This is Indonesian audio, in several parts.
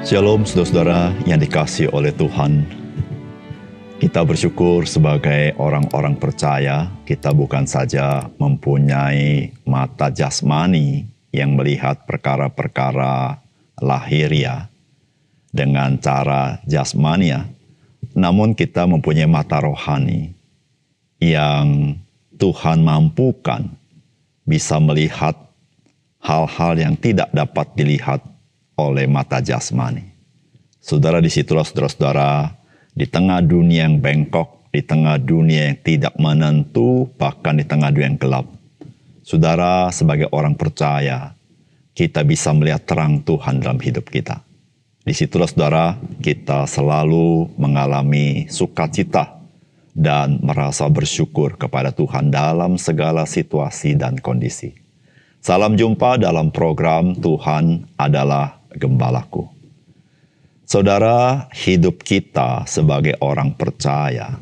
Shalom saudara-saudara yang dikasihi oleh Tuhan. Kita bersyukur sebagai orang-orang percaya, kita bukan saja mempunyai mata jasmani yang melihat perkara-perkara lahiriah dengan cara jasmania, namun kita mempunyai mata rohani yang Tuhan mampukan bisa melihat hal-hal yang tidak dapat dilihat oleh mata jasmani. Saudara, disitulah saudara-saudara, di tengah dunia yang bengkok, di tengah dunia yang tidak menentu, bahkan di tengah dunia yang gelap, saudara sebagai orang percaya, kita bisa melihat terang Tuhan dalam hidup kita. Disitulah saudara, kita selalu mengalami sukacita dan merasa bersyukur kepada Tuhan dalam segala situasi dan kondisi. Salam jumpa dalam program Tuhan adalah Gembalaku. Saudara, hidup kita sebagai orang percaya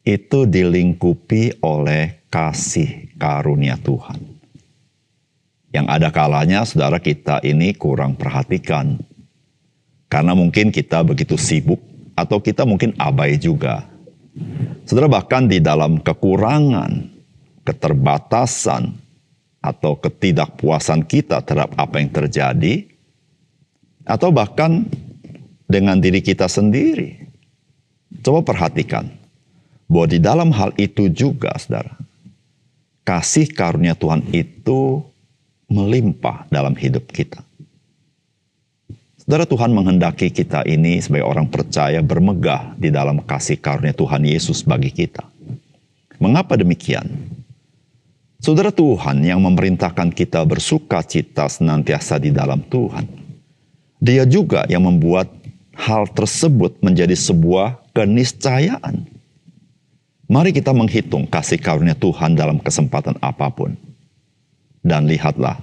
itu dilingkupi oleh kasih karunia Tuhan. Yang ada kalanya saudara kita ini kurang perhatikan. Karena mungkin kita begitu sibuk atau kita mungkin abai juga. Saudara, bahkan di dalam kekurangan, keterbatasan, atau ketidakpuasan kita terhadap apa yang terjadi, atau bahkan dengan diri kita sendiri. Coba perhatikan, bahwa di dalam hal itu juga, saudara, kasih karunia Tuhan itu melimpah dalam hidup kita. Saudara, Tuhan menghendaki kita ini sebagai orang percaya bermegah di dalam kasih karunia Tuhan Yesus bagi kita. Mengapa demikian? Saudara, Tuhan yang memerintahkan kita bersuka cita senantiasa di dalam Tuhan. Dia juga yang membuat hal tersebut menjadi sebuah keniscayaan. Mari kita menghitung kasih karunia Tuhan dalam kesempatan apapun. Dan lihatlah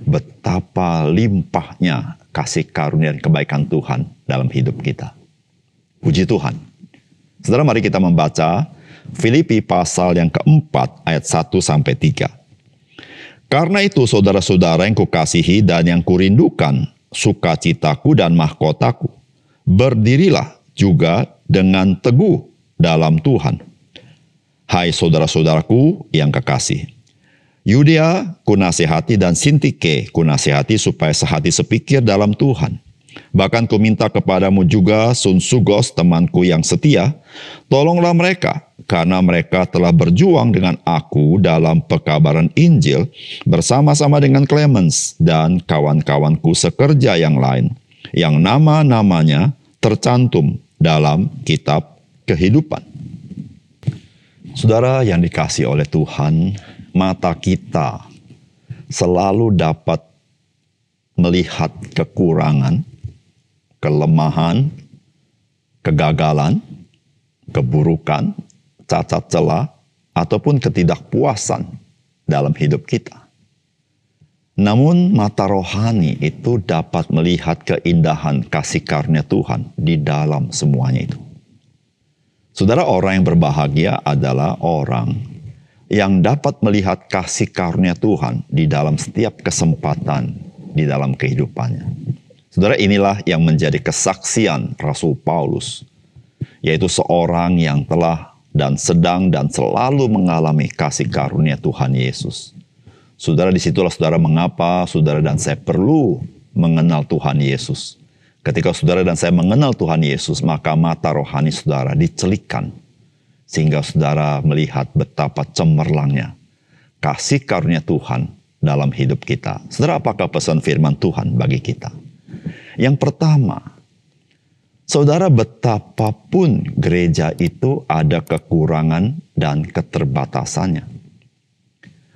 betapa limpahnya kasih karunia dan kebaikan Tuhan dalam hidup kita. Puji Tuhan. Saudara, mari kita membaca Filipi pasal yang keempat ayat 1-3. Karena itu saudara-saudara yang kukasihi dan yang kurindukan, sukacitaku dan mahkotaku, berdirilah juga dengan teguh dalam Tuhan. Hai saudara-saudaraku yang kekasih, Yudia kunasihati dan Sintike kunasihati supaya sehati sepikir dalam Tuhan. Bahkan kuminta kepadamu juga Sunsugos temanku yang setia, tolonglah mereka, karena mereka telah berjuang dengan aku dalam pekabaran Injil bersama-sama dengan Clemens dan kawan-kawanku sekerja yang lain, yang nama-namanya tercantum dalam kitab kehidupan. Saudara yang dikasihi oleh Tuhan, mata kita selalu dapat melihat kekurangan, kelemahan, kegagalan, keburukan, cacat celah, ataupun ketidakpuasan dalam hidup kita. Namun mata rohani itu dapat melihat keindahan kasih karunia Tuhan di dalam semuanya itu. Saudara, orang yang berbahagia adalah orang yang dapat melihat kasih karunia Tuhan di dalam setiap kesempatan di dalam kehidupannya. Saudara, inilah yang menjadi kesaksian Rasul Paulus, yaitu seorang yang telah dan sedang dan selalu mengalami kasih karunia Tuhan Yesus. Saudara, disitulah saudara mengapa saudara dan saya perlu mengenal Tuhan Yesus. Ketika saudara dan saya mengenal Tuhan Yesus, maka mata rohani saudara dicelikkan, sehingga saudara melihat betapa cemerlangnya kasih karunia Tuhan dalam hidup kita. Saudara, apakah pesan firman Tuhan bagi kita? Yang pertama, saudara, betapapun gereja itu ada kekurangan dan keterbatasannya.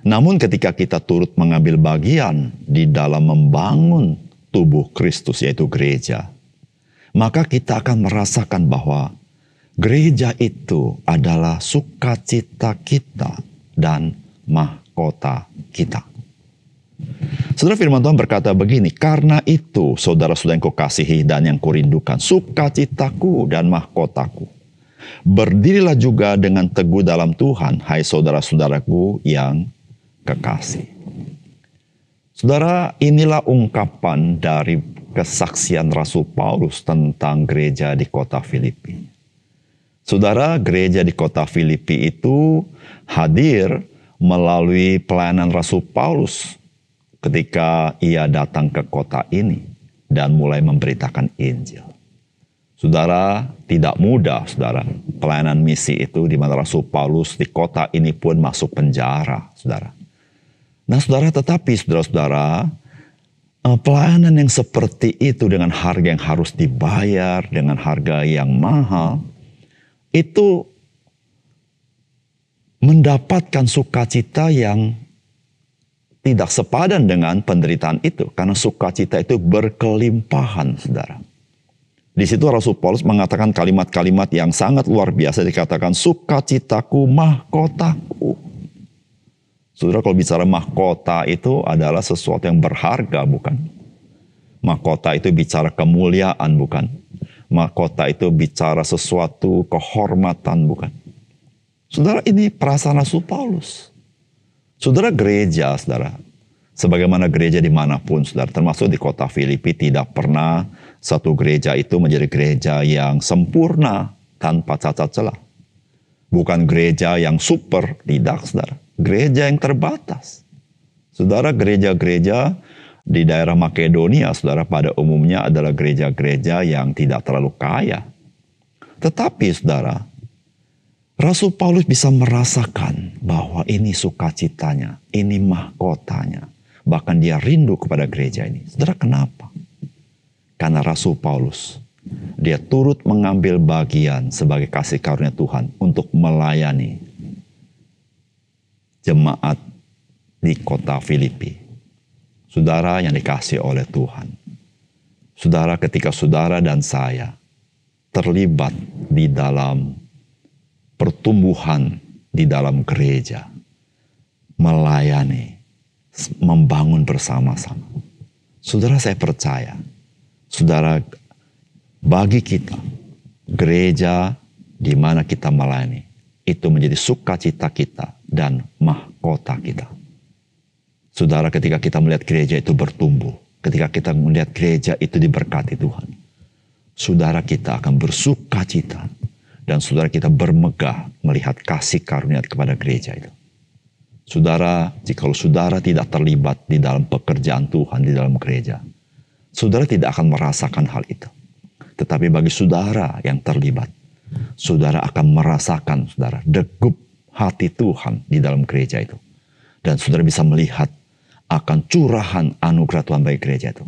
Namun ketika kita turut mengambil bagian di dalam membangun tubuh Kristus, yaitu gereja, maka kita akan merasakan bahwa gereja itu adalah sukacita kita dan mahkota kita. Saudara, firman Tuhan berkata begini, karena itu saudara-saudara yang kukasihi dan yang kurindukan, sukacitaku dan mahkotaku, berdirilah juga dengan teguh dalam Tuhan, hai saudara-saudaraku yang kekasih. Saudara, inilah ungkapan dari kesaksian Rasul Paulus tentang gereja di kota Filipi. Saudara, gereja di kota Filipi itu hadir melalui pelayanan Rasul Paulus ketika ia datang ke kota ini dan mulai memberitakan Injil. Saudara, tidak mudah, saudara, pelayanan misi itu di mana Rasul Paulus di kota ini pun masuk penjara, saudara. Nah, saudara, tetapi saudara-saudara, pelayanan yang seperti itu dengan harga yang harus dibayar, dengan harga yang mahal, itu mendapatkan sukacita yang tidak sepadan dengan penderitaan itu. Karena sukacita itu berkelimpahan, saudara. Di situ Rasul Paulus mengatakan kalimat-kalimat yang sangat luar biasa, dikatakan sukacitaku mahkotaku. Saudara, kalau bicara mahkota itu adalah sesuatu yang berharga, bukan? Mahkota itu bicara kemuliaan, bukan? Mahkota itu bicara sesuatu kehormatan, bukan? Saudara, ini perasaan Rasul Paulus. Saudara, gereja, saudara, sebagaimana gereja dimanapun, saudara, termasuk di kota Filipi, tidak pernah satu gereja itu menjadi gereja yang sempurna tanpa cacat celah. Bukan gereja yang super, tidak, saudara. Gereja yang terbatas. Saudara, gereja-gereja di daerah Makedonia, saudara, pada umumnya adalah gereja-gereja yang tidak terlalu kaya. Tetapi, saudara, Rasul Paulus bisa merasakan bahwa ini sukacitanya, ini mahkotanya. Bahkan dia rindu kepada gereja ini. Saudara, kenapa? Karena Rasul Paulus, dia turut mengambil bagian sebagai kasih karunia Tuhan untuk melayani jemaat di kota Filipi. Saudara yang dikasihi oleh Tuhan. Saudara, ketika saudara dan saya terlibat di dalam pertumbuhan di dalam gereja, melayani, membangun bersama-sama. Saudara, saya percaya, saudara, bagi kita, gereja di mana kita melayani, itu menjadi sukacita kita dan mahkota kita. Saudara, ketika kita melihat gereja itu bertumbuh, ketika kita melihat gereja itu diberkati Tuhan, saudara, kita akan bersukacita dan saudara kita bermegah melihat kasih karunia kepada gereja itu. Saudara, jikalau saudara tidak terlibat di dalam pekerjaan Tuhan di dalam gereja, saudara tidak akan merasakan hal itu. Tetapi bagi saudara yang terlibat, saudara akan merasakan, saudara, degup hati Tuhan di dalam gereja itu. Dan saudara bisa melihat akan curahan anugerah Tuhan bagi gereja itu.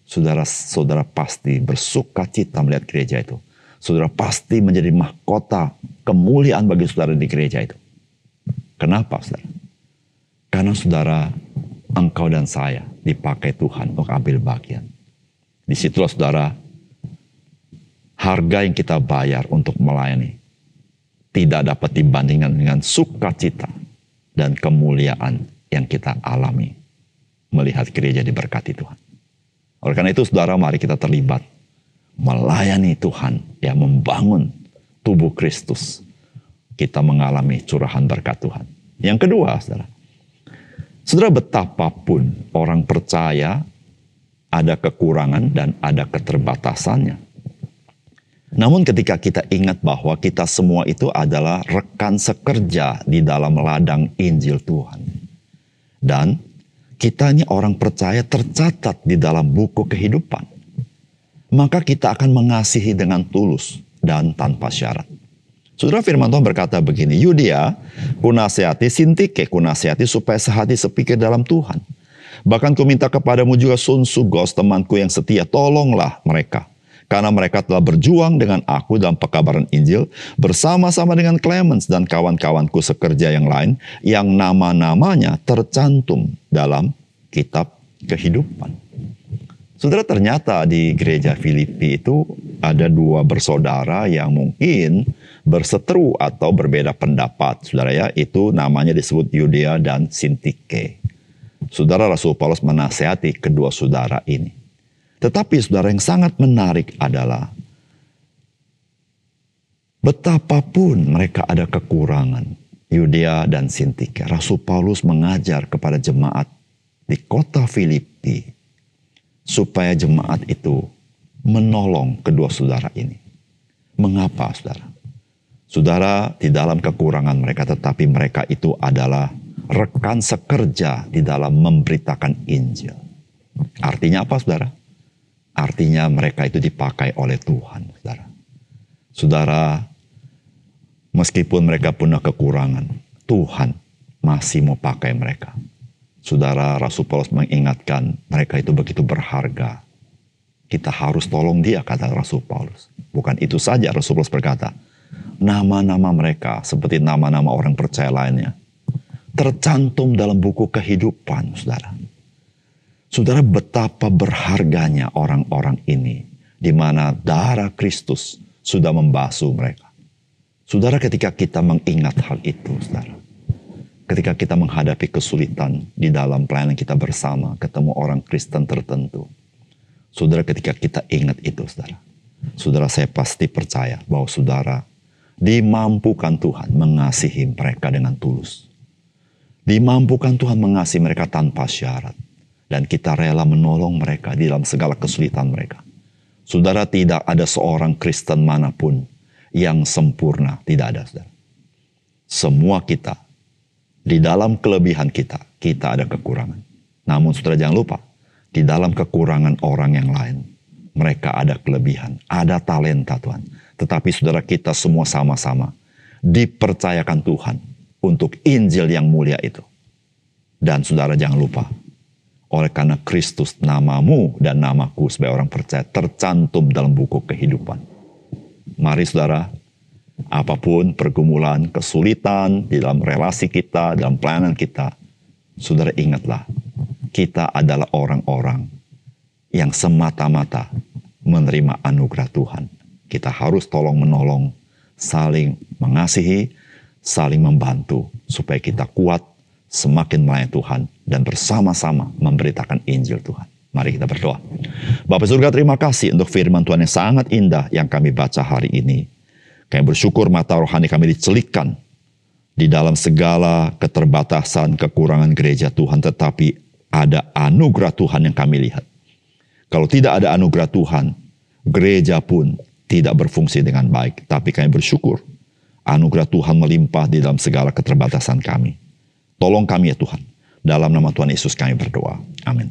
Saudara pasti bersuka cita melihat gereja itu. Saudara pasti menjadi mahkota kemuliaan bagi saudara di gereja itu. Kenapa, saudara? Karena saudara, engkau dan saya dipakai Tuhan untuk ambil bagian. Disitulah, saudara, harga yang kita bayar untuk melayani tidak dapat dibandingkan dengan sukacita dan kemuliaan yang kita alami melihat gereja diberkati Tuhan. Oleh karena itu, saudara, mari kita terlibat melayani Tuhan yang membangun tubuh Kristus. Kita mengalami curahan berkat Tuhan. Yang kedua, saudara, betapapun orang percaya ada kekurangan dan ada keterbatasannya. Namun ketika kita ingat bahwa kita semua itu adalah rekan sekerja di dalam ladang Injil Tuhan. Dan kita ini orang percaya tercatat di dalam buku kehidupan. Maka kita akan mengasihi dengan tulus dan tanpa syarat. Saudara, firman Tuhan berkata begini, Yudia, kunasihati, Sintike, kunasihati supaya sehati sepikir dalam Tuhan. Bahkan ku minta kepadamu juga Sonsugos, temanku yang setia, tolonglah mereka. Karena mereka telah berjuang dengan aku dalam pekabaran Injil bersama-sama dengan Clemens dan kawan-kawanku sekerja yang lain yang nama-namanya tercantum dalam kitab kehidupan. Saudara, ternyata di gereja Filipi itu ada dua bersaudara yang mungkin berseteru atau berbeda pendapat. Saudara, ya, itu namanya disebut Yudia dan Sintike. Saudara, Rasul Paulus menasihati kedua saudara ini. Tetapi saudara, yang sangat menarik adalah betapapun mereka ada kekurangan, Yudia dan Sintike, Rasul Paulus mengajar kepada jemaat di kota Filipi supaya jemaat itu menolong kedua saudara ini. Mengapa, saudara? Saudara, di dalam kekurangan mereka, tetapi mereka itu adalah rekan sekerja di dalam memberitakan Injil. Artinya apa, saudara? Artinya mereka itu dipakai oleh Tuhan, saudara. Saudara, meskipun mereka punya kekurangan, Tuhan masih mau pakai mereka. Saudara, Rasul Paulus mengingatkan mereka itu begitu berharga. Kita harus tolong dia, kata Rasul Paulus. Bukan itu saja, Rasul Paulus berkata, nama-nama mereka seperti nama-nama orang percaya lainnya tercantum dalam buku kehidupan, saudara. Saudara, betapa berharganya orang-orang ini, di mana darah Kristus sudah membasuh mereka. Saudara, ketika kita mengingat hal itu, saudara, ketika kita menghadapi kesulitan di dalam pelayanan kita bersama, ketemu orang Kristen tertentu, saudara, ketika kita ingat itu, saudara, saya pasti percaya bahwa saudara dimampukan Tuhan mengasihi mereka dengan tulus. Dimampukan Tuhan mengasihi mereka tanpa syarat. Dan kita rela menolong mereka di dalam segala kesulitan mereka. Saudara, tidak ada seorang Kristen manapun yang sempurna. Tidak ada, saudara. Semua kita, di dalam kelebihan kita ada kekurangan. Namun saudara jangan lupa, di dalam kekurangan orang yang lain, mereka ada kelebihan, ada talenta Tuhan. Tetapi saudara, kita semua sama-sama dipercayakan Tuhan untuk Injil yang mulia itu. Dan saudara jangan lupa, oleh karena Kristus, namamu dan namaku sebagai orang percaya tercantum dalam buku kehidupan. Mari saudara, apapun pergumulan, kesulitan di dalam relasi kita, dalam pelayanan kita, saudara ingatlah, kita adalah orang-orang yang semata-mata menerima anugerah Tuhan. Kita harus tolong-menolong, saling mengasihi, saling membantu, supaya kita kuat, semakin melayani Tuhan, dan bersama-sama memberitakan Injil Tuhan. Mari kita berdoa. Bapa surga, terima kasih untuk firman Tuhan yang sangat indah yang kami baca hari ini. Kami bersyukur mata rohani kami dicelikkan di dalam segala keterbatasan, kekurangan gereja Tuhan, tetapi ada anugerah Tuhan yang kami lihat. Kalau tidak ada anugerah Tuhan, gereja pun tidak berfungsi dengan baik. Tapi kami bersyukur, anugerah Tuhan melimpah di dalam segala keterbatasan kami. Tolong kami ya Tuhan. Dalam nama Tuhan Yesus kami berdoa. Amin.